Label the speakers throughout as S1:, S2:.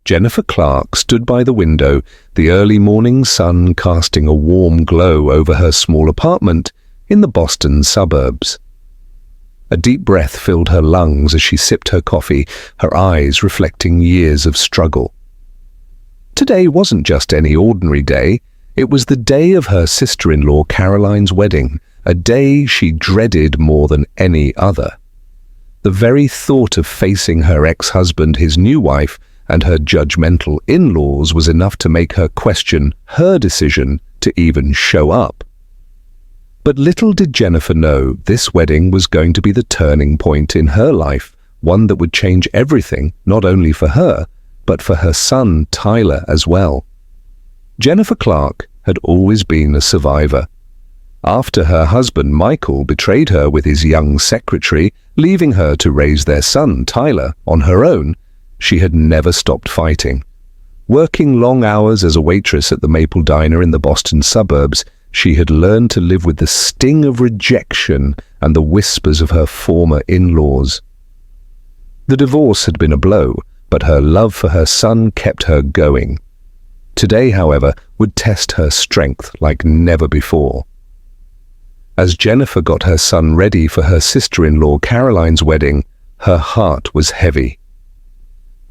S1: Jennifer Clark stood by the window, the early morning sun casting a warm glow over her small apartment in the Boston suburbs. A deep breath filled her lungs as she sipped her coffee, her eyes reflecting years of struggle. Today wasn't just any ordinary day. It was the day of her sister-in-law Caroline's wedding, a day she dreaded more than any other. The very thought of facing her ex-husband, his new wife, and her judgmental in-laws was enough to make her question her decision to even show up. But little did Jennifer know this wedding was going to be the turning point in her life, one that would change everything, not only for her, but for her son Tyler as well. Jennifer Clark had always been a survivor. After her husband Michael betrayed her with his young secretary, leaving her to raise their son Tyler on her own, she had never stopped fighting. Working long hours as a waitress at the Maple Diner in the Boston suburbs, she had learned to live with the sting of rejection and the whispers of her former in-laws. The divorce had been a blow, but her love for her son kept her going. Today, however, would test her strength like never before. As Jennifer got her son ready for her sister-in-law Caroline's wedding, her heart was heavy.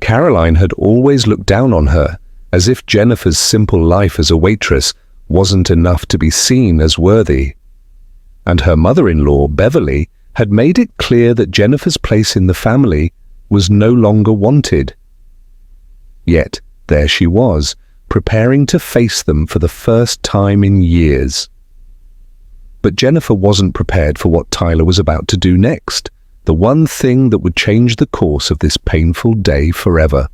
S1: Caroline had always looked down on her, as if Jennifer's simple life as a waitress wasn't enough to be seen as worthy. And her mother-in-law, Beverly, had made it clear that Jennifer's place in the family was no longer wanted. Yet, there she was, preparing to face them for the first time in years. But Jennifer wasn't prepared for what Tyler was about to do next, the one thing that would change the course of this painful day forever.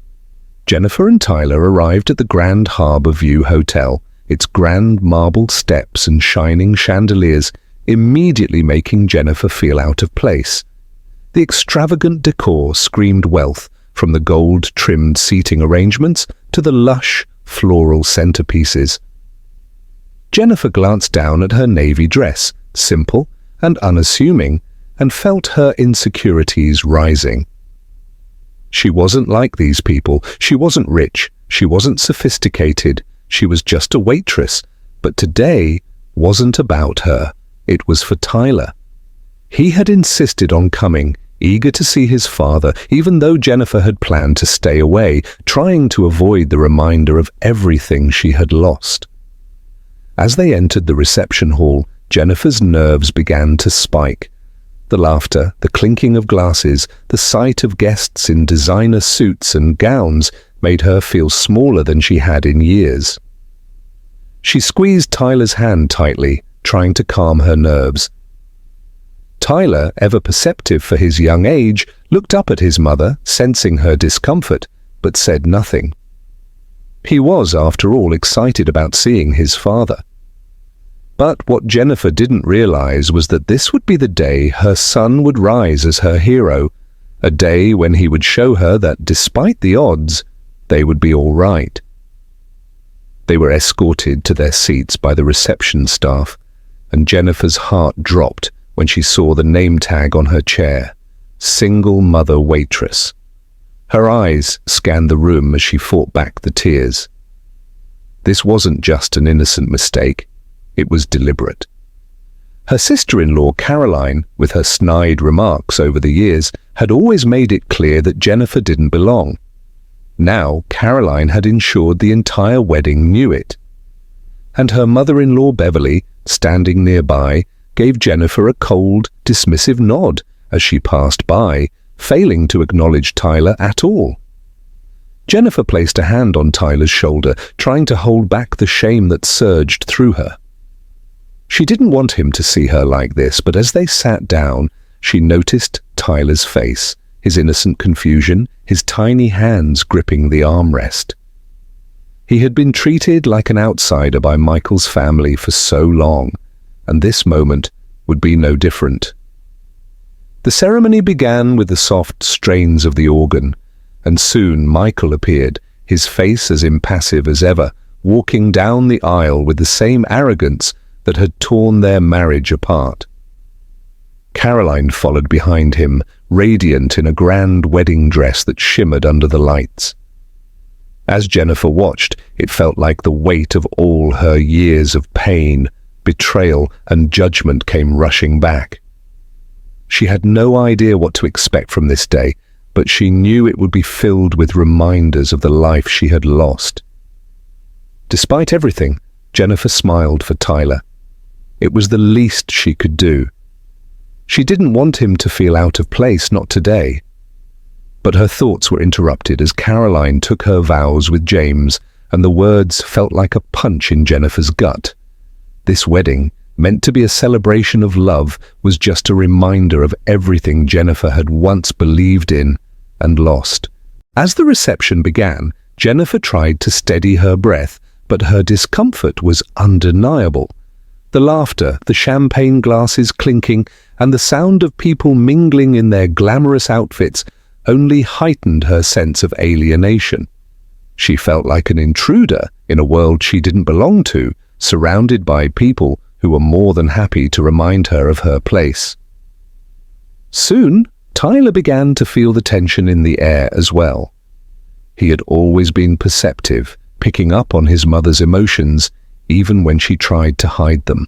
S1: Jennifer and Tyler arrived at the Grand Harbor View Hotel, its grand marble steps and shining chandeliers immediately making Jennifer feel out of place. The extravagant decor screamed wealth, from the gold-trimmed seating arrangements to the lush, floral centerpieces. Jennifer glanced down at her navy dress, simple and unassuming, and felt her insecurities rising. She wasn't like these people. She wasn't rich. She wasn't sophisticated. She was just a waitress. But today wasn't about her. It was for Tyler. He had insisted on coming, eager to see his father, even though Jennifer had planned to stay away, trying to avoid the reminder of everything she had lost. As they entered the reception hall, Jennifer's nerves began to spike. The laughter, the clinking of glasses, the sight of guests in designer suits and gowns made her feel smaller than she had in years. She squeezed Tyler's hand tightly, trying to calm her nerves. Tyler, ever perceptive for his young age, looked up at his mother, sensing her discomfort, but said nothing. He was, after all, excited about seeing his father. But what Jennifer didn't realize was that this would be the day her son would rise as her hero, a day when he would show her that, despite the odds, they would be all right. They were escorted to their seats by the reception staff, and Jennifer's heart dropped when she saw the name tag on her chair, Single Mother Waitress. Her eyes scanned the room as she fought back the tears. This wasn't just an innocent mistake. It was deliberate. Her sister-in-law Caroline, with her snide remarks over the years, had always made it clear that Jennifer didn't belong. Now Caroline had ensured the entire wedding knew it. And her mother-in-law Beverly, standing nearby, gave Jennifer a cold, dismissive nod as she passed by, failing to acknowledge Tyler at all. Jennifer placed a hand on Tyler's shoulder, trying to hold back the shame that surged through her. She didn't want him to see her like this, but as they sat down, she noticed Tyler's face, his innocent confusion, his tiny hands gripping the armrest. He had been treated like an outsider by Michael's family for so long, and this moment would be no different. The ceremony began with the soft strains of the organ, and soon Michael appeared, his face as impassive as ever, walking down the aisle with the same arrogance that had torn their marriage apart. Caroline followed behind him, radiant in a grand wedding dress that shimmered under the lights. As Jennifer watched, it felt like the weight of all her years of pain, betrayal, and judgment came rushing back. She had no idea what to expect from this day, but she knew it would be filled with reminders of the life she had lost. Despite everything, Jennifer smiled for Tyler. It was the least she could do. She didn't want him to feel out of place, not today. But her thoughts were interrupted as Caroline took her vows with James, and the words felt like a punch in Jennifer's gut. This wedding, meant to be a celebration of love, was just a reminder of everything Jennifer had once believed in and lost. As the reception began, Jennifer tried to steady her breath, but her discomfort was undeniable. The laughter, the champagne glasses clinking, and the sound of people mingling in their glamorous outfits only heightened her sense of alienation. She felt like an intruder in a world she didn't belong to, surrounded by people who were more than happy to remind her of her place. Soon, Tyler began to feel the tension in the air as well. He had always been perceptive, picking up on his mother's emotions, even when she tried to hide them.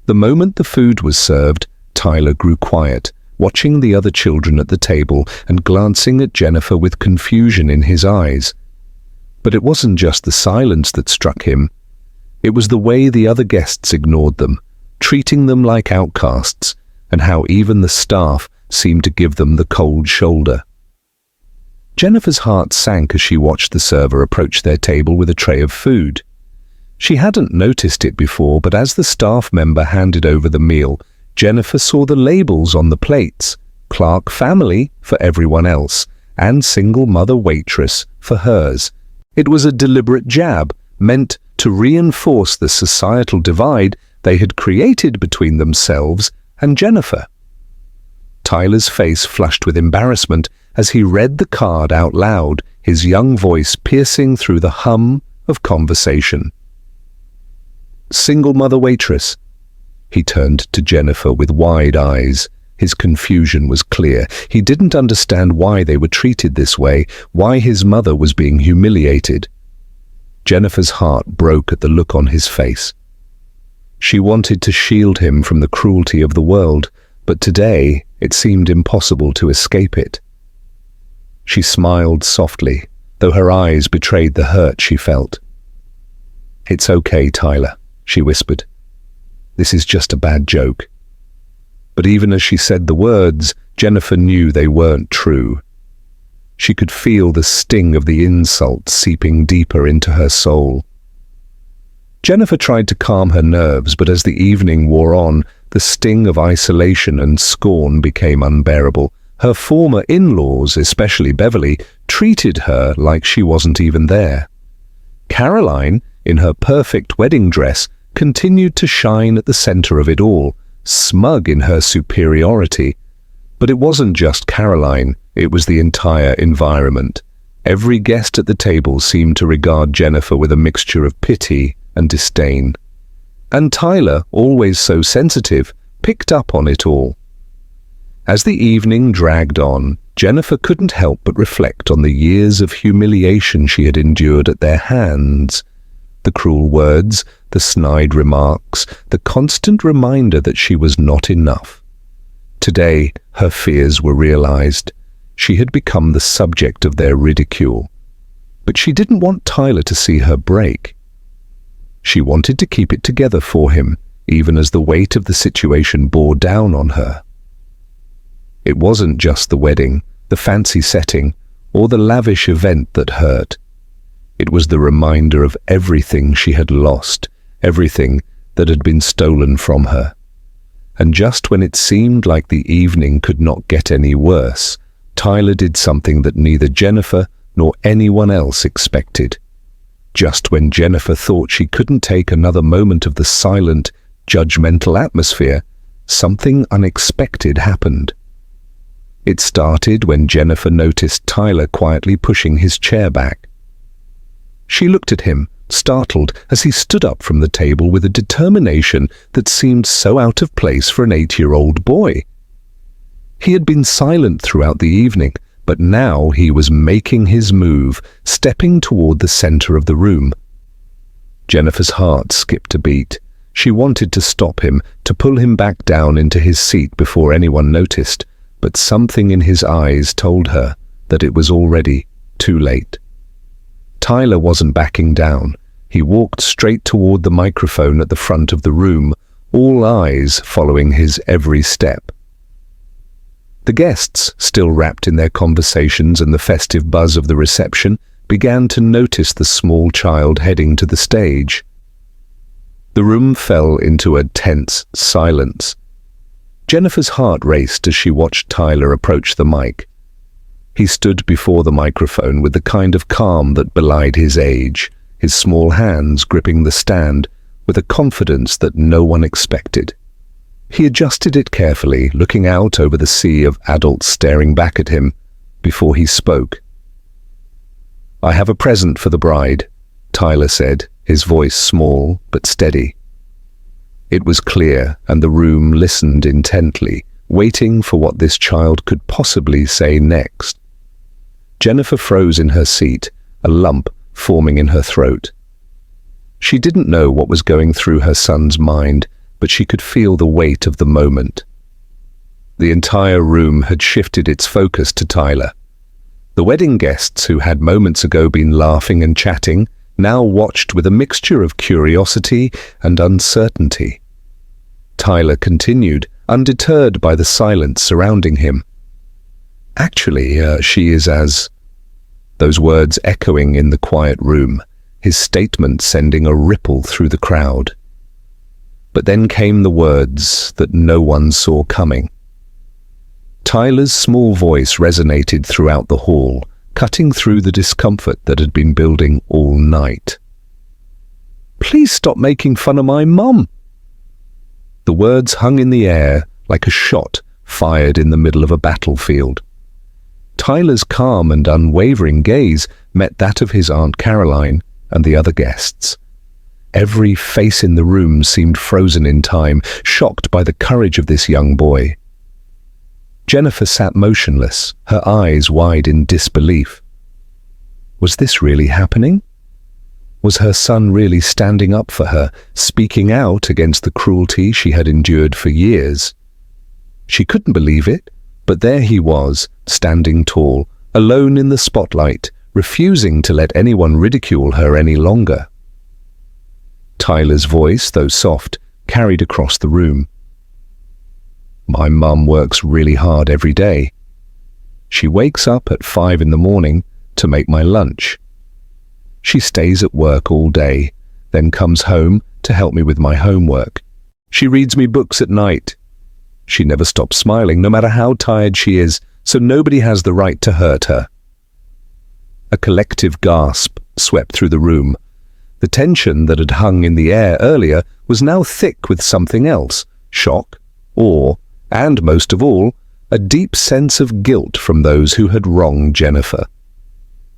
S1: The moment the food was served, Tyler grew quiet, watching the other children at the table and glancing at Jennifer with confusion in his eyes. But it wasn't just the silence that struck him. It was the way the other guests ignored them, treating them like outcasts, and how even the staff seemed to give them the cold shoulder. Jennifer's heart sank as she watched the server approach their table with a tray of food. She hadn't noticed it before, but as the staff member handed over the meal, Jennifer saw the labels on the plates: Clark family for everyone else, and single mother waitress for hers. It was a deliberate jab, meant to reinforce the societal divide they had created between themselves and Jennifer. Tyler's face flushed with embarrassment as he read the card out loud, his young voice piercing through the hum of conversation. Single mother waitress. He turned to Jennifer with wide eyes. His confusion was clear. He didn't understand why they were treated this way, why his mother was being humiliated. Jennifer's heart broke at the look on his face. She wanted to shield him from the cruelty of the world, but today it seemed impossible to escape it. She smiled softly, though her eyes betrayed the hurt she felt. "It's okay, Tyler," she whispered. "This is just a bad joke." But even as she said the words, Jennifer knew they weren't true. She could feel the sting of the insult seeping deeper into her soul. Jennifer tried to calm her nerves, but as the evening wore on, the sting of isolation and scorn became unbearable. Her former in-laws, especially Beverly, treated her like she wasn't even there. Caroline, in her perfect wedding dress, continued to shine at the center of it all, smug in her superiority. But it wasn't just Caroline, it was the entire environment. Every guest at the table seemed to regard Jennifer with a mixture of pity and disdain. And Tyler, always so sensitive, picked up on it all. As the evening dragged on, Jennifer couldn't help but reflect on the years of humiliation she had endured at their hands. The cruel words, the snide remarks, the constant reminder that she was not enough. Today, her fears were realized. She had become the subject of their ridicule. But she didn't want Tyler to see her break. She wanted to keep it together for him, even as the weight of the situation bore down on her. It wasn't just the wedding, the fancy setting, or the lavish event that hurt. It was the reminder of everything she had lost, everything that had been stolen from her. And just when it seemed like the evening could not get any worse, Tyler did something that neither Jennifer nor anyone else expected. Just when Jennifer thought she couldn't take another moment of the silent, judgmental atmosphere, something unexpected happened. It started when Jennifer noticed Tyler quietly pushing his chair back. She looked at him, startled, as he stood up from the table with a determination that seemed so out of place for an 8-year-old boy. He had been silent throughout the evening, but now he was making his move, stepping toward the center of the room. Jennifer's heart skipped a beat. She wanted to stop him, to pull him back down into his seat before anyone noticed, but something in his eyes told her that it was already too late. Tyler wasn't backing down. He walked straight toward the microphone at the front of the room, all eyes following his every step. The guests, still wrapped in their conversations and the festive buzz of the reception, began to notice the small child heading to the stage. The room fell into a tense silence. Jennifer's heart raced as she watched Tyler approach the mic. He stood before the microphone with the kind of calm that belied his age, his small hands gripping the stand with a confidence that no one expected. He adjusted it carefully, looking out over the sea of adults staring back at him, before he spoke. "I have a present for the bride," Tyler said, his voice small but steady. It was clear, and the room listened intently, waiting for what this child could possibly say next. Jennifer froze in her seat, a lump forming in her throat. She didn't know what was going through her son's mind, but she could feel the weight of the moment. The entire room had shifted its focus to Tyler. The wedding guests, who had moments ago been laughing and chatting, now watched with a mixture of curiosity and uncertainty. Tyler continued, undeterred by the silence surrounding him. "Actually, she is as..." Those words echoing in the quiet room, his statement sending a ripple through the crowd. But then came the words that no one saw coming. Tyler's small voice resonated throughout the hall, cutting through the discomfort that had been building all night. "Please stop making fun of my mom." The words hung in the air like a shot fired in the middle of a battlefield. Tyler's calm and unwavering gaze met that of his Aunt Caroline and the other guests. Every face in the room seemed frozen in time, shocked by the courage of this young boy. Jennifer sat motionless, her eyes wide in disbelief. Was this really happening? Was her son really standing up for her, speaking out against the cruelty she had endured for years? She couldn't believe it, but there he was, standing tall, alone in the spotlight, refusing to let anyone ridicule her any longer. Tyler's voice, though soft, carried across the room. "My mum works really hard every day. She wakes up at 5 in the morning to make my lunch. She stays at work all day, then comes home to help me with my homework. She reads me books at night. She never stops smiling, no matter how tired she is, so nobody has the right to hurt her." A collective gasp swept through the room. The tension that had hung in the air earlier was now thick with something else: shock, awe, and most of all, a deep sense of guilt from those who had wronged Jennifer.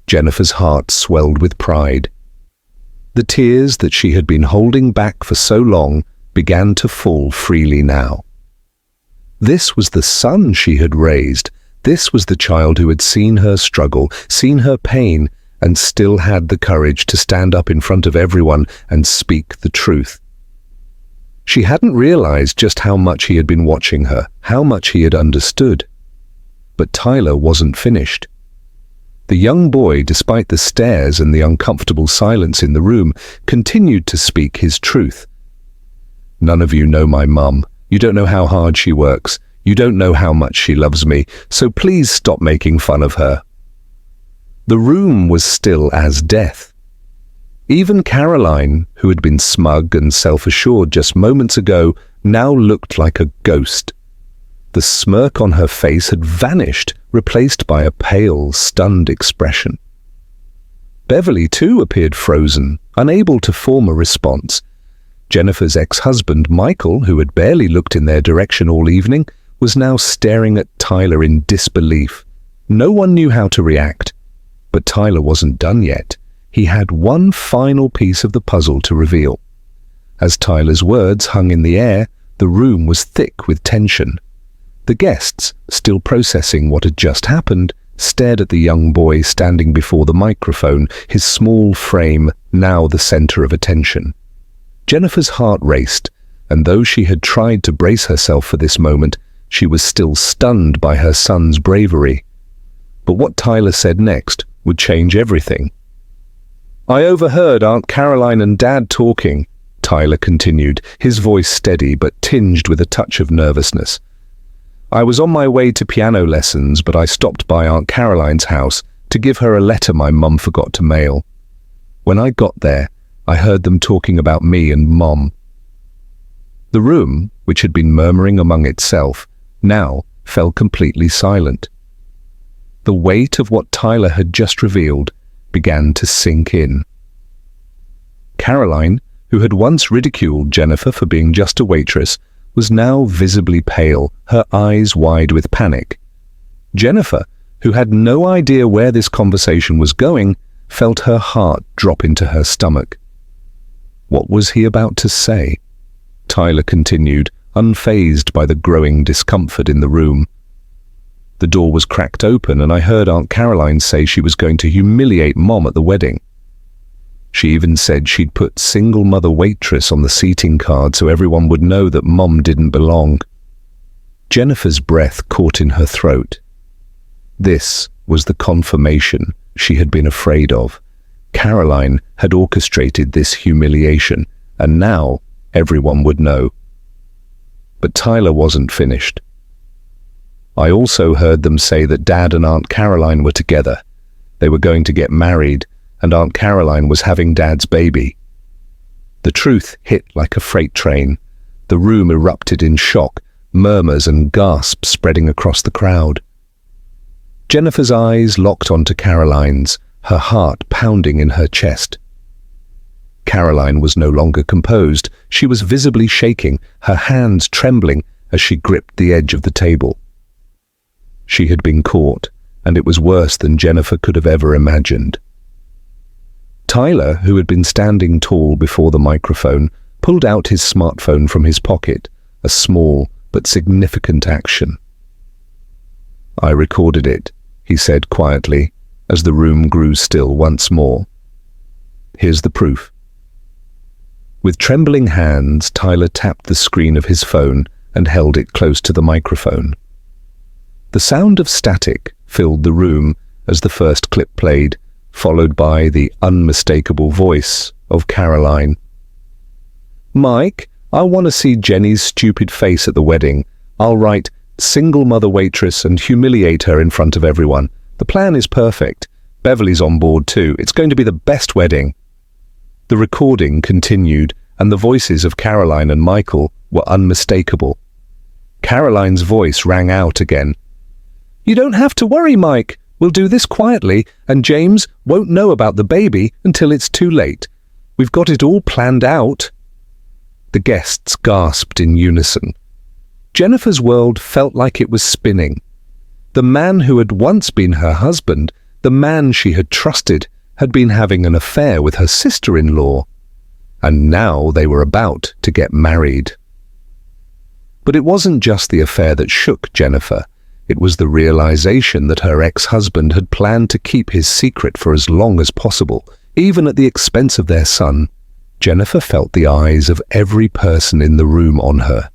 S1: Jennifer's heart swelled with pride. The tears that she had been holding back for so long began to fall freely now. This was the son she had raised. This was the child who had seen her struggle, seen her pain, and still had the courage to stand up in front of everyone and speak the truth. She hadn't realized just how much he had been watching her, how much he had understood. But Tyler wasn't finished. The young boy, despite the stares and the uncomfortable silence in the room, continued to speak his truth. "None of you know my mum. You don't know how hard she works. You don't know how much she loves me, so please stop making fun of her." The room was still as death. Even Caroline, who had been smug and self-assured just moments ago, now looked like a ghost. The smirk on her face had vanished, replaced by a pale, stunned expression. Beverly, too, appeared frozen, unable to form a response. Jennifer's ex-husband, Michael, who had barely looked in their direction all evening, was now staring at Tyler in disbelief. No one knew how to react. But Tyler wasn't done yet. He had one final piece of the puzzle to reveal. As Tyler's words hung in the air, the room was thick with tension. The guests, still processing what had just happened, stared at the young boy standing before the microphone, his small frame now the center of attention. Jennifer's heart raced, and though she had tried to brace herself for this moment, she was still stunned by her son's bravery. But what Tyler said next would change everything. "I overheard Aunt Caroline and Dad talking," Tyler continued, his voice steady but tinged with a touch of nervousness. "I was on my way to piano lessons, but I stopped by Aunt Caroline's house to give her a letter my mum forgot to mail. When I got there, I heard them talking about me and Mom." The room, which had been murmuring among itself, now fell completely silent. The weight of what Tyler had just revealed began to sink in. Caroline, who had once ridiculed Jennifer for being just a waitress, was now visibly pale, her eyes wide with panic. Jennifer, who had no idea where this conversation was going, felt her heart drop into her stomach. What was he about to say? Tyler continued, unfazed by the growing discomfort in the room. The door was cracked open, and I heard Aunt Caroline say she was going to humiliate Mom at the wedding. She even said she'd put single mother waitress on the seating card so everyone would know that Mom didn't belong. Jennifer's breath caught in her throat. This was the confirmation she had been afraid of. Caroline had orchestrated this humiliation, and now everyone would know. But Tyler wasn't finished. "I also heard them say that Dad and Aunt Caroline were together. They were going to get married, and Aunt Caroline was having Dad's baby." The truth hit like a freight train. The room erupted in shock, murmurs and gasps spreading across the crowd. Jennifer's eyes locked onto Caroline's, her heart pounding in her chest. Caroline was no longer composed. She was visibly shaking, her hands trembling as she gripped the edge of the table. She had been caught, and it was worse than Jennifer could have ever imagined. Tyler, who had been standing tall before the microphone, pulled out his smartphone from his pocket, a small but significant action. "I recorded it," he said quietly, as the room grew still once more. "Here's the proof." With trembling hands, Tyler tapped the screen of his phone and held it close to the microphone. The sound of static filled the room as the first clip played, followed by the unmistakable voice of Caroline. "Mike, I want to see Jenny's stupid face at the wedding. I'll write single mother waitress and humiliate her in front of everyone. The plan is perfect. Beverly's on board too. It's going to be the best wedding." The recording continued, and the voices of Caroline and Michael were unmistakable. Caroline's voice rang out again. "You don't have to worry, Mike. We'll do this quietly, and James won't know about the baby until it's too late. We've got it all planned out." The guests gasped in unison. Jennifer's world felt like it was spinning. The man who had once been her husband, the man she had trusted, had been having an affair with her sister-in-law, and now they were about to get married. But it wasn't just the affair that shook Jennifer. It was the realization that her ex-husband had planned to keep his secret for as long as possible, even at the expense of their son. Jennifer felt the eyes of every person in the room on her,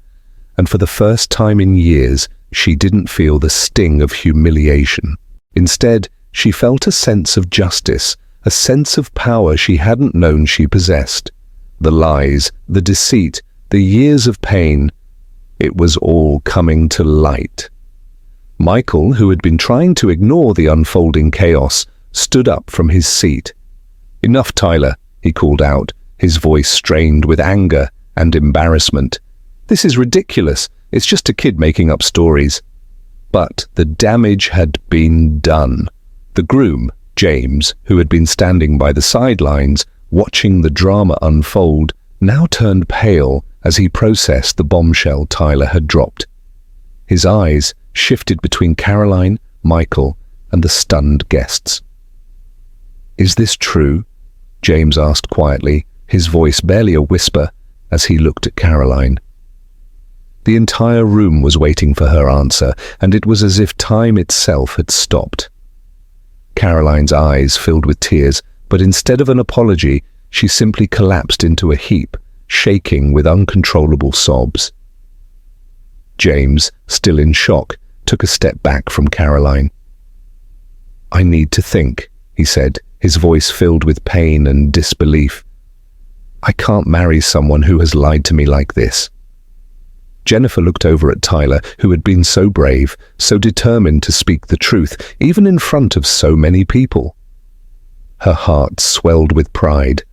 S1: and for the first time in years, she didn't feel the sting of humiliation. Instead, she felt a sense of justice, a sense of power she hadn't known she possessed. The lies, the deceit, the years of pain, it was all coming to light. Michael, who had been trying to ignore the unfolding chaos, stood up from his seat. "Enough, Tyler," he called out, his voice strained with anger and embarrassment. "This is ridiculous. It's just a kid making up stories." But the damage had been done. The groom, James, who had been standing by the sidelines, watching the drama unfold, now turned pale as he processed the bombshell Tyler had dropped. His eyes shifted between Caroline, Michael, and the stunned guests. "Is this true?" James asked quietly, his voice barely a whisper, as he looked at Caroline. The entire room was waiting for her answer, and it was as if time itself had stopped. Caroline's eyes filled with tears, but instead of an apology, she simply collapsed into a heap, shaking with uncontrollable sobs. James, still in shock, took a step back from Caroline. "I need to think," he said, his voice filled with pain and disbelief. "I can't marry someone who has lied to me like this." Jennifer looked over at Tyler, who had been so brave, so determined to speak the truth, even in front of so many people. Her heart swelled with pride,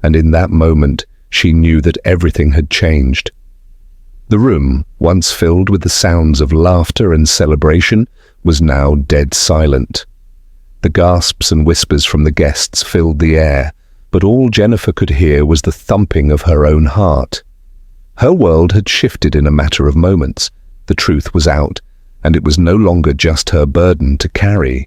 S1: and in that moment she knew that everything had changed. The room, once filled with the sounds of laughter and celebration, was now dead silent. The gasps and whispers from the guests filled the air, but all Jennifer could hear was the thumping of her own heart. Her world had shifted in a matter of moments. The truth was out, and it was no longer just her burden to carry.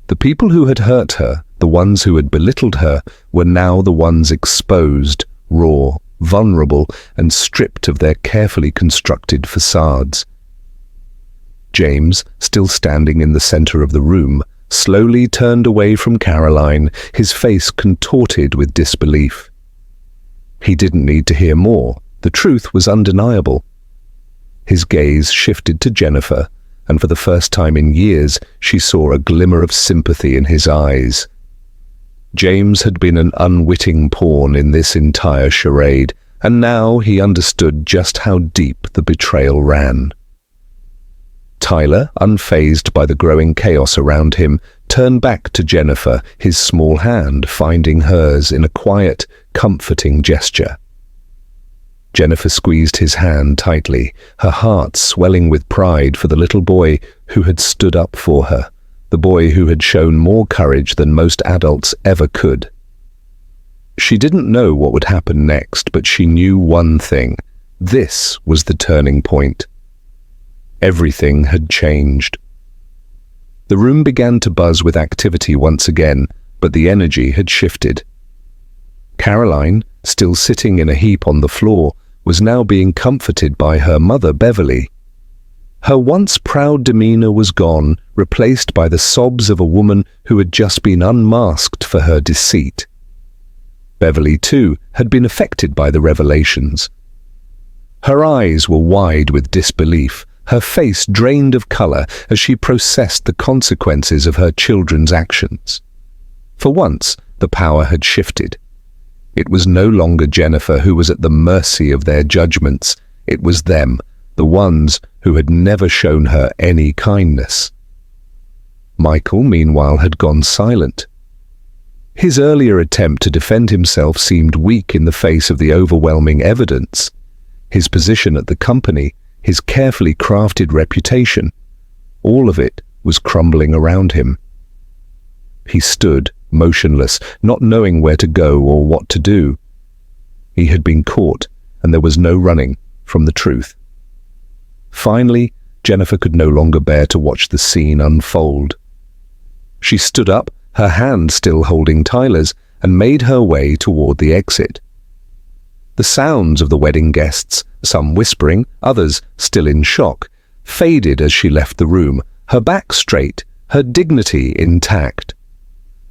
S1: The people who had hurt her, the ones who had belittled her, were now the ones exposed, raw, vulnerable, and stripped of their carefully constructed facades. James, still standing in the center of the room, slowly turned away from Caroline, his face contorted with disbelief. He didn't need to hear more. The truth was undeniable. His gaze shifted to Jennifer, and for the first time in years, she saw a glimmer of sympathy in his eyes. James had been an unwitting pawn in this entire charade, and now he understood just how deep the betrayal ran. Tyler, unfazed by the growing chaos around him, turned back to Jennifer, his small hand finding hers in a quiet, comforting gesture. Jennifer squeezed his hand tightly, her heart swelling with pride for the little boy who had stood up for her, the boy who had shown more courage than most adults ever could. She didn't know what would happen next, but she knew one thing. This was the turning point. Everything had changed. The room began to buzz with activity once again, but the energy had shifted. Caroline, still sitting in a heap on the floor, was now being comforted by her mother, Beverly. Her once proud demeanor was gone, replaced by the sobs of a woman who had just been unmasked for her deceit. Beverly, too, had been affected by the revelations. Her eyes were wide with disbelief, her face drained of color as she processed the consequences of her children's actions. For once, the power had shifted. It was no longer Jennifer who was at the mercy of their judgments. It was them, the ones who had never shown her any kindness. Michael, meanwhile, had gone silent. His earlier attempt to defend himself seemed weak in the face of the overwhelming evidence. His position at the company, his carefully crafted reputation, all of it was crumbling around him. He stood, motionless, not knowing where to go or what to do. He had been caught, and there was no running from the truth. Finally, Jennifer could no longer bear to watch the scene unfold. She stood up, her hand still holding Tyler's, and made her way toward the exit. The sounds of the wedding guests, some whispering, others still in shock, faded as she left the room, her back straight, her dignity intact.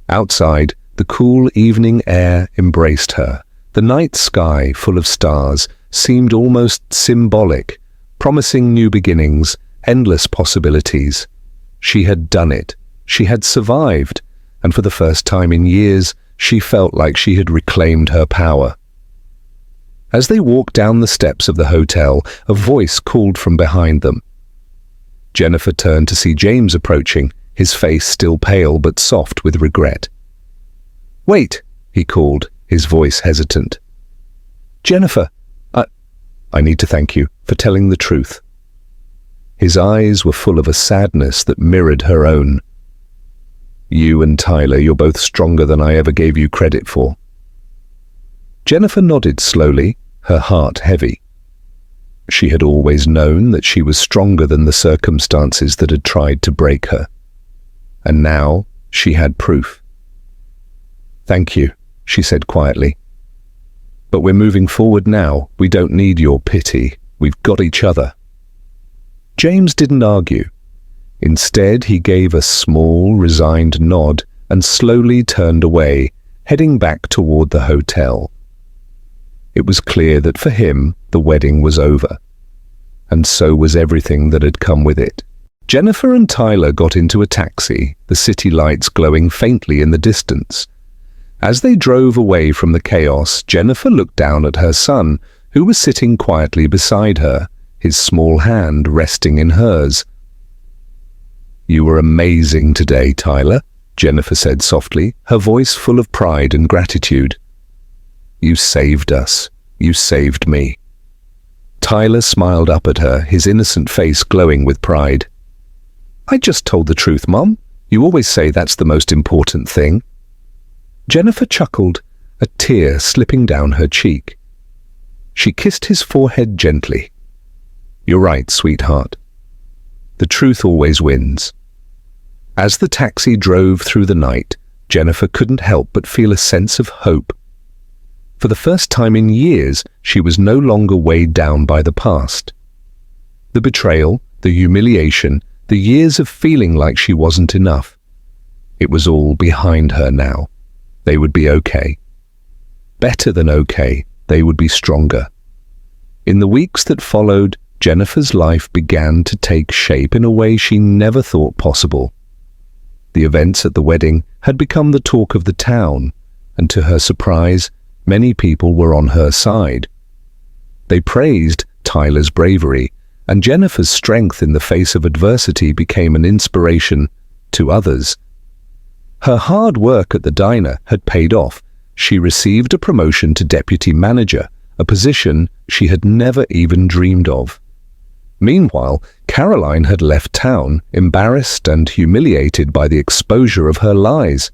S1: Outside, the cool evening air embraced her. The night sky, full of stars, seemed almost symbolic, promising new beginnings, endless possibilities. She had done it. She had survived, and for the first time in years, she felt like she had reclaimed her power. As they walked down the steps of the hotel, a voice called from behind them. Jennifer turned to see James approaching, his face still pale but soft with regret. "Wait," he called, his voice hesitant. "Jennifer, I need to thank you for telling the truth." His eyes were full of a sadness that mirrored her own. "You and Tyler, you're both stronger than I ever gave you credit for." Jennifer nodded slowly, her heart heavy. She had always known that she was stronger than the circumstances that had tried to break her. And now she had proof. "Thank you," she said quietly. "But we're moving forward now. We don't need your pity. We've got each other." James didn't argue. Instead, he gave a small, resigned nod and slowly turned away, heading back toward the hotel. It was clear that for him, the wedding was over. And so was everything that had come with it. Jennifer and Tyler got into a taxi, the city lights glowing faintly in the distance. As they drove away from the chaos, Jennifer looked down at her son, who was sitting quietly beside her, his small hand resting in hers. "You were amazing today, Tyler," Jennifer said softly, her voice full of pride and gratitude. "You saved us. You saved me." Tyler smiled up at her, his innocent face glowing with pride. "I just told the truth, Mom. You always say that's the most important thing." Jennifer chuckled, a tear slipping down her cheek. She kissed his forehead gently. "You're right, sweetheart. The truth always wins." As the taxi drove through the night, Jennifer couldn't help but feel a sense of hope. For the first time in years, she was no longer weighed down by the past. The betrayal, the humiliation, the years of feeling like she wasn't enough. It was all behind her now. They would be okay. Better than okay, they would be stronger. In the weeks that followed, Jennifer's life began to take shape in a way she never thought possible. The events at the wedding had become the talk of the town, and to her surprise, many people were on her side. They praised Tyler's bravery, and Jennifer's strength in the face of adversity became an inspiration to others. Her hard work at the diner had paid off. She received a promotion to deputy manager, a position she had never even dreamed of. Meanwhile, Caroline had left town, embarrassed and humiliated by the exposure of her lies.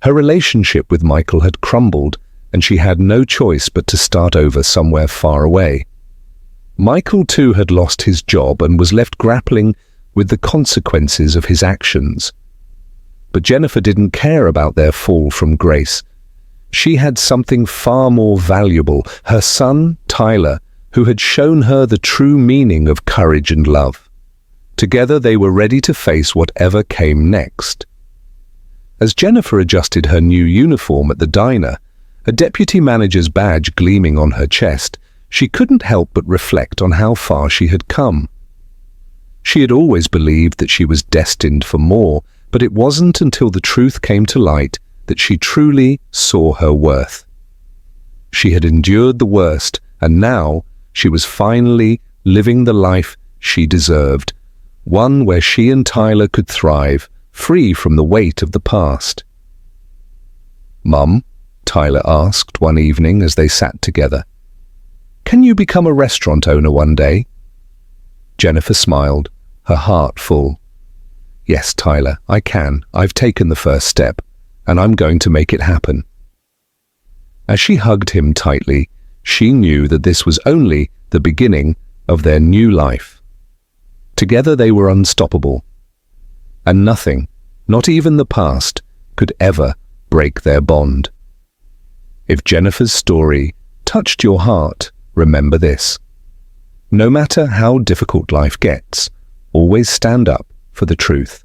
S1: Her relationship with Michael had crumbled, and she had no choice but to start over somewhere far away. Michael too had lost his job and was left grappling with the consequences of his actions. But Jennifer didn't care about their fall from grace. She had something far more valuable, her son, Tyler, who had shown her the true meaning of courage and love. Together they were ready to face whatever came next. As Jennifer adjusted her new uniform at the diner, a deputy manager's badge gleaming on her chest, she couldn't help but reflect on how far she had come. She had always believed that she was destined for more, but it wasn't until the truth came to light that she truly saw her worth. She had endured the worst, and now she was finally living the life she deserved, one where she and Tyler could thrive, free from the weight of the past. "Mum," Tyler asked one evening as they sat together, "can you become a restaurant owner one day?" Jennifer smiled, her heart full. "Yes, Tyler, I can. I've taken the first step, and I'm going to make it happen." As she hugged him tightly, she knew that this was only the beginning of their new life. Together they were unstoppable, and nothing, not even the past, could ever break their bond. If Jennifer's story touched your heart, remember this. No matter how difficult life gets, always stand up for the truth.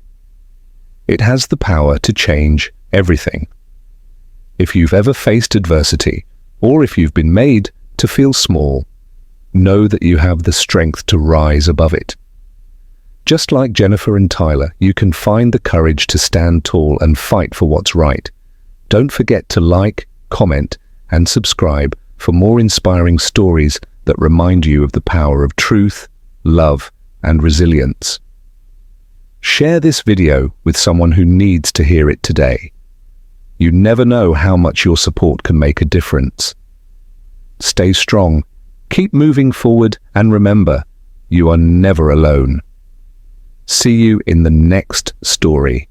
S1: It has the power to change everything. If you've ever faced adversity, or if you've been made to feel small, know that you have the strength to rise above it. Just like Jennifer and Tyler, you can find the courage to stand tall and fight for what's right. Don't forget to like, comment, and subscribe for more inspiring stories that remind you of the power of truth, love, and resilience. Share this video with someone who needs to hear it today. You never know how much your support can make a difference. Stay strong, keep moving forward, and remember, you are never alone. See you in the next story.